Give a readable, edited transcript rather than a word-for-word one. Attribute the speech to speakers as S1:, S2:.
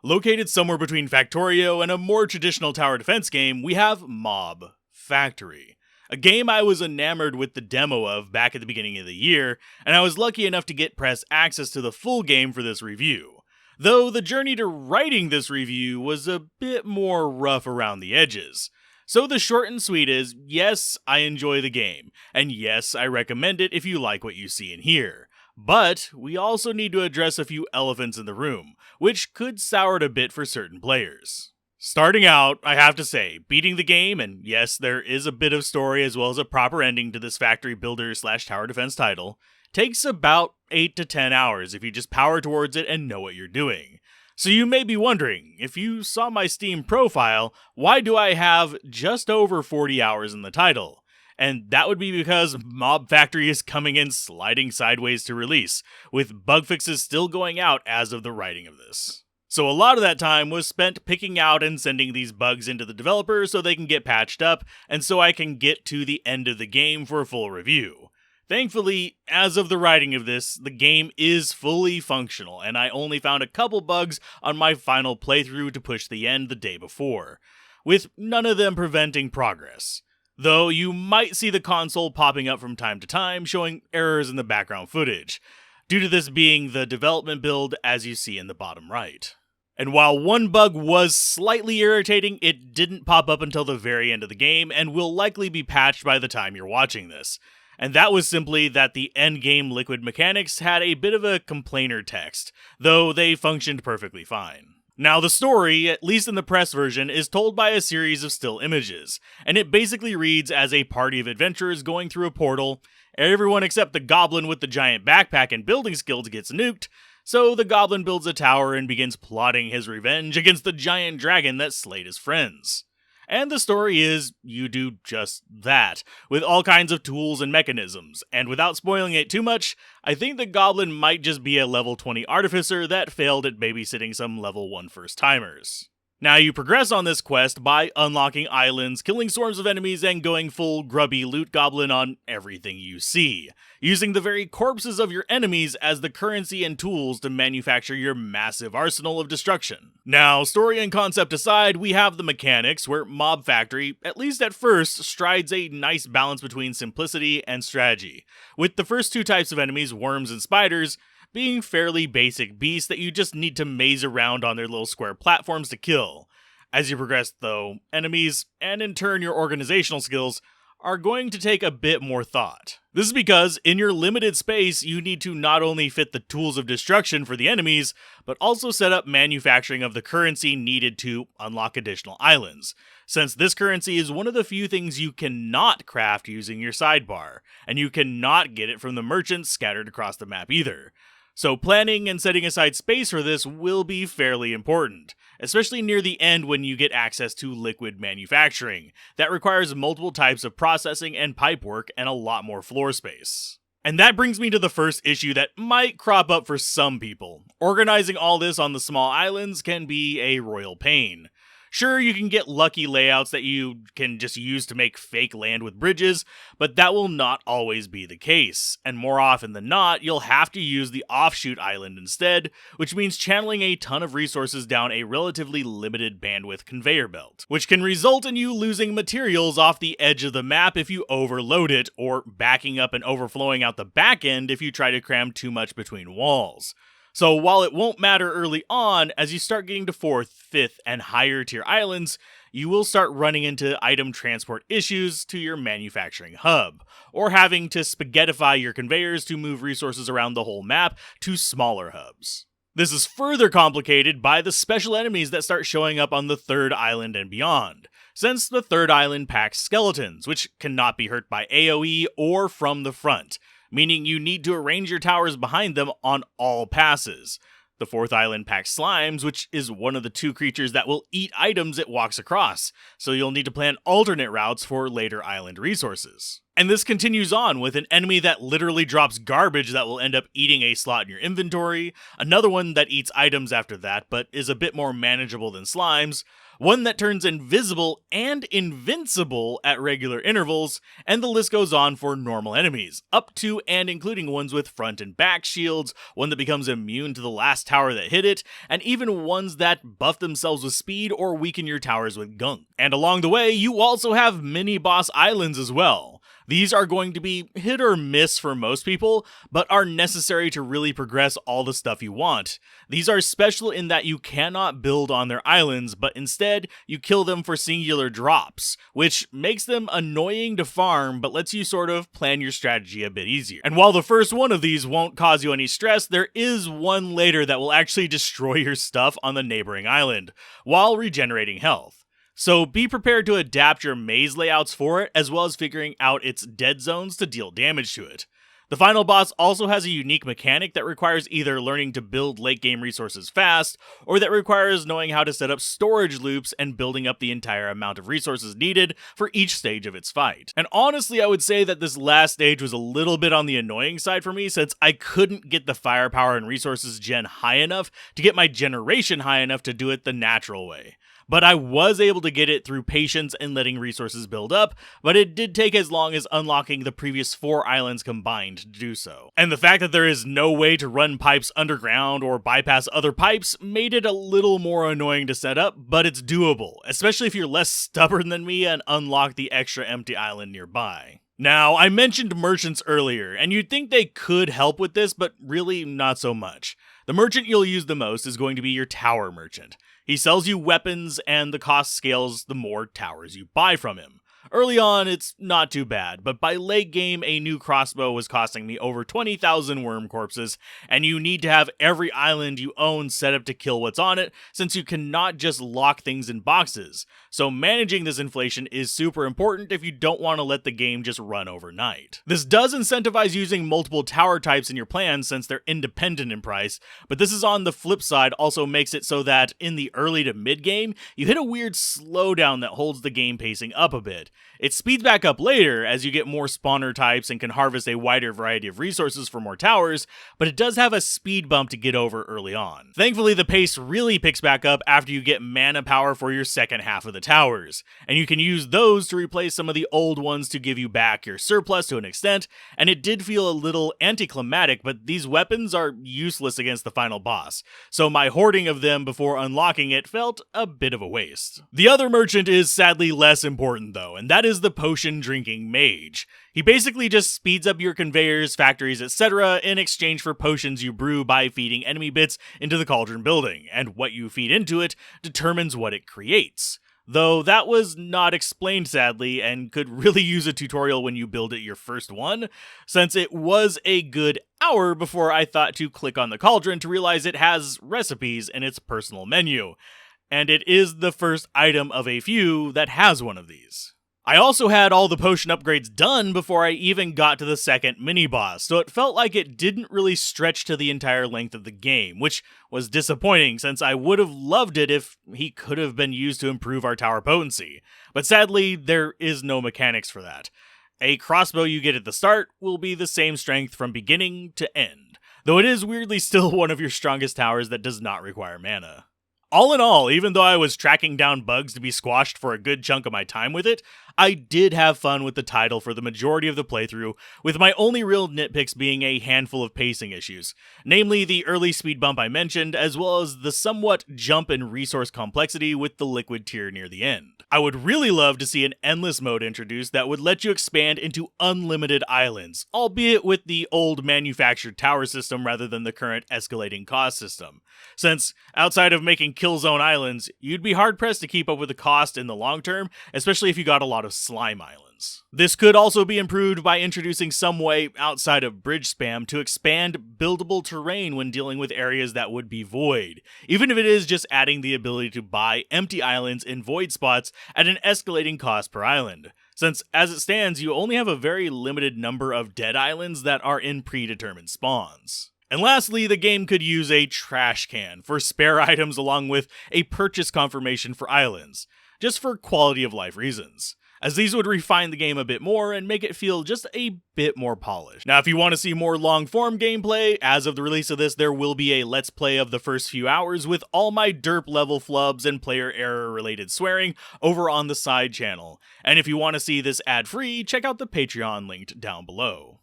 S1: Located somewhere between Factorio and a more traditional tower defense game, we have Mob Factory. A game I was enamored with the demo of back at the beginning of the year, and I was lucky enough to get press access to the full game for this review. Though the journey to writing this review was a bit more rough around the edges. So the short and sweet is, yes, I enjoy the game, and yes, I recommend it if you like what you see and hear. But we also need to address a few elephants in the room, which could sour it a bit for certain players. Starting out, I have to say, beating the game, and yes, there is a bit of story as well as a proper ending to this factory builder / tower defense title, takes about 8 to 10 hours if you just power towards it and know what you're doing. So you may be wondering, if you saw my Steam profile, why do I have just over 40 hours in the title? And that would be because Mob Factory is coming in sliding sideways to release, with bug fixes still going out as of the writing of this. So a lot of that time was spent picking out and sending these bugs into the developer so they can get patched up, and so I can get to the end of the game for a full review. Thankfully, as of the writing of this, the game is fully functional, and I only found a couple bugs on my final playthrough to push the end the day before, with none of them preventing progress. Though you might see the console popping up from time to time showing errors in the background footage, due to this being the development build as you see in the bottom right. And while one bug was slightly irritating, it didn't pop up until the very end of the game and will likely be patched by the time you're watching this. And that was simply that the endgame liquid mechanics had a bit of a complainer text, though they functioned perfectly fine. Now the story, at least in the press version, is told by a series of still images, and it basically reads as a party of adventurers going through a portal. Everyone except the goblin with the giant backpack and building skills gets nuked, so the goblin builds a tower and begins plotting his revenge against the giant dragon that slayed his friends. And the story is, you do just that, with all kinds of tools and mechanisms, and without spoiling it too much, I think the goblin might just be a level 20 artificer that failed at babysitting some level 1 first-timers. Now you progress on this quest by unlocking islands, killing swarms of enemies, and going full grubby loot goblin on everything you see, using the very corpses of your enemies as the currency and tools to manufacture your massive arsenal of destruction. Now, story and concept aside, we have the mechanics, where Mob Factory, at least at first, strides a nice balance between simplicity and strategy, with the first two types of enemies, worms and spiders, being fairly basic beasts that you just need to maze around on their little square platforms to kill. As you progress, though, enemies, and in turn your organizational skills, are going to take a bit more thought. This is because, in your limited space, you need to not only fit the tools of destruction for the enemies, but also set up manufacturing of the currency needed to unlock additional islands, since this currency is one of the few things you cannot craft using your sidebar, and you cannot get it from the merchants scattered across the map either. So planning and setting aside space for this will be fairly important, especially near the end when you get access to liquid manufacturing. That requires multiple types of processing and pipework and a lot more floor space. And that brings me to the first issue that might crop up for some people. Organizing all this on the small islands can be a royal pain. Sure, you can get lucky layouts that you can just use to make fake land with bridges, but that will not always be the case, and more often than not, you'll have to use the offshoot island instead, which means channeling a ton of resources down a relatively limited bandwidth conveyor belt, which can result in you losing materials off the edge of the map if you overload it, or backing up and overflowing out the back end if you try to cram too much between walls. So while it won't matter early on, as you start getting to 4th, 5th, and higher tier islands, you will start running into item transport issues to your manufacturing hub, or having to spaghettify your conveyors to move resources around the whole map to smaller hubs. This is further complicated by the special enemies that start showing up on the 3rd island and beyond, since the 3rd island packs skeletons, which cannot be hurt by AoE or from the front, meaning you need to arrange your towers behind them on all passes. The 4th island packs slimes, which is one of the 2 creatures that will eat items it walks across, so you'll need to plan alternate routes for later island resources. And this continues on with an enemy that literally drops garbage that will end up eating a slot in your inventory, another one that eats items after that but is a bit more manageable than slimes, one that turns invisible and invincible at regular intervals, and the list goes on for normal enemies, up to and including ones with front and back shields, one that becomes immune to the last tower that hit it, and even ones that buff themselves with speed or weaken your towers with gunk. And along the way, you also have mini-boss islands as well. These are going to be hit or miss for most people, but are necessary to really progress all the stuff you want. These are special in that you cannot build on their islands, but instead, you kill them for singular drops, which makes them annoying to farm, but lets you sort of plan your strategy a bit easier. And while the first one of these won't cause you any stress, there is one later that will actually destroy your stuff on the neighboring island, while regenerating health. So be prepared to adapt your maze layouts for it, as well as figuring out its dead zones to deal damage to it. The final boss also has a unique mechanic that requires either learning to build late game resources fast, or that requires knowing how to set up storage loops and building up the entire amount of resources needed for each stage of its fight. And honestly, I would say that this last stage was a little bit on the annoying side for me, since I couldn't get the firepower and resources gen high enough to get my generation high enough to do it the natural way. But I was able to get it through patience and letting resources build up, but it did take as long as unlocking the previous 4 islands combined to do so. And the fact that there is no way to run pipes underground or bypass other pipes made it a little more annoying to set up, but it's doable, especially if you're less stubborn than me and unlock the extra empty island nearby. Now, I mentioned merchants earlier, and you'd think they could help with this, but really not so much. The merchant you'll use the most is going to be your tower merchant. He sells you weapons, and the cost scales the more towers you buy from him. Early on, it's not too bad, but by late game, a new crossbow was costing me over 20,000 worm corpses, and you need to have every island you own set up to kill what's on it, since you cannot just lock things in boxes. So managing this inflation is super important if you don't want to let the game just run overnight. This does incentivize using multiple tower types in your plans since they're independent in price, but this is on the flip side also makes it so that in the early to mid game, you hit a weird slowdown that holds the game pacing up a bit. It speeds back up later as you get more spawner types and can harvest a wider variety of resources for more towers, but it does have a speed bump to get over early on. Thankfully, the pace really picks back up after you get mana power for your second half of the towers, and you can use those to replace some of the old ones to give you back your surplus to an extent, and it did feel a little anticlimactic, but these weapons are useless against the final boss, so my hoarding of them before unlocking it felt a bit of a waste. The other merchant is sadly less important though, and that is the potion drinking mage. He basically just speeds up your conveyors, factories, etc. in exchange for potions you brew by feeding enemy bits into the cauldron building, and what you feed into it determines what it creates. Though that was not explained sadly, and could really use a tutorial when you build it your first one, since it was a good hour before I thought to click on the cauldron to realize it has recipes in its personal menu, and it is the first item of a few that has one of these. I also had all the potion upgrades done before I even got to the second mini-boss, so it felt like it didn't really stretch to the entire length of the game, which was disappointing since I would have loved it if he could have been used to improve our tower potency. But sadly, there is no mechanics for that. A crossbow you get at the start will be the same strength from beginning to end, though it is weirdly still one of your strongest towers that does not require mana. All in all, even though I was tracking down bugs to be squashed for a good chunk of my time with it, I did have fun with the title for the majority of the playthrough, with my only real nitpicks being a handful of pacing issues, namely the early speed bump I mentioned, as well as the somewhat jump in resource complexity with the liquid tier near the end. I would really love to see an endless mode introduced that would let you expand into unlimited islands, albeit with the old manufactured tower system rather than the current escalating cost system, since outside of making Killzone islands, you'd be hard-pressed to keep up with the cost in the long term, especially if you got a lot of slime islands. This could also be improved by introducing some way, outside of bridge spam, to expand buildable terrain when dealing with areas that would be void, even if it is just adding the ability to buy empty islands in void spots at an escalating cost per island, since as it stands, you only have a very limited number of dead islands that are in predetermined spawns. And lastly, the game could use a trash can for spare items along with a purchase confirmation for islands, just for quality of life reasons. as these would refine the game a bit more and make it feel just a bit more polished. Now, if you want to see more long-form gameplay, as of the release of this, there will be a Let's Play of the first few hours with all my derp level flubs and player error related swearing over on the side channel. And if you want to see this ad-free, check out the Patreon linked down below.